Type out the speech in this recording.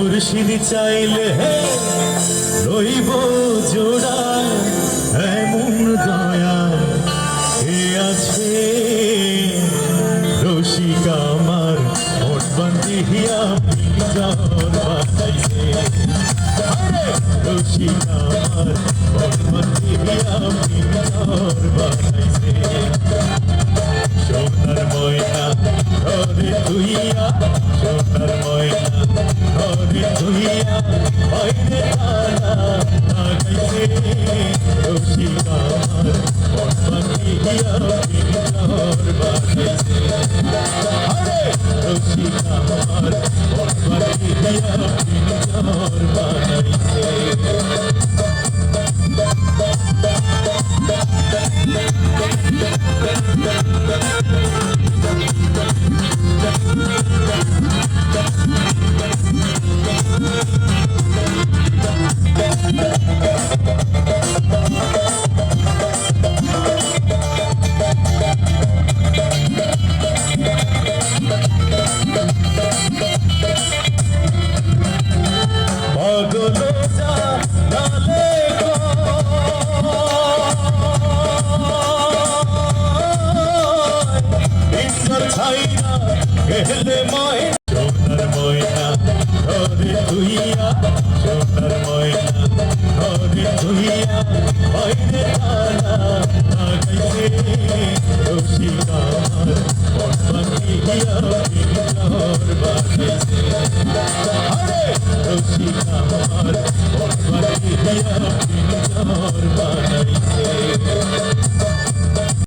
মুর্শিদ চাইলে রইব জোড়া এমন দয়া এ আছে রসিক আমার মন বান্ধিয়া পিঞ্জর বানাইছে রসিক আমার মন বান্ধিয়া পিঞ্জর বানাইছে সোনার ময়না ঘরে তুইয়া সোনার ময়না ঘরে তুইয়া বাইরে তালা লাগাইছে রসিক আমার মন বান্ধিয়া পিঞ্জর বানাইছে রসিক আমার মন বান্ধিয়া পিঞ্জর বানাইছে পাগল জানালে ছাইনা গেলে ময় সোনার ময়না ঘরে তুইয়া সোনার ময়না ঘরে তুইয়া বাইরে তালা লাগাইছে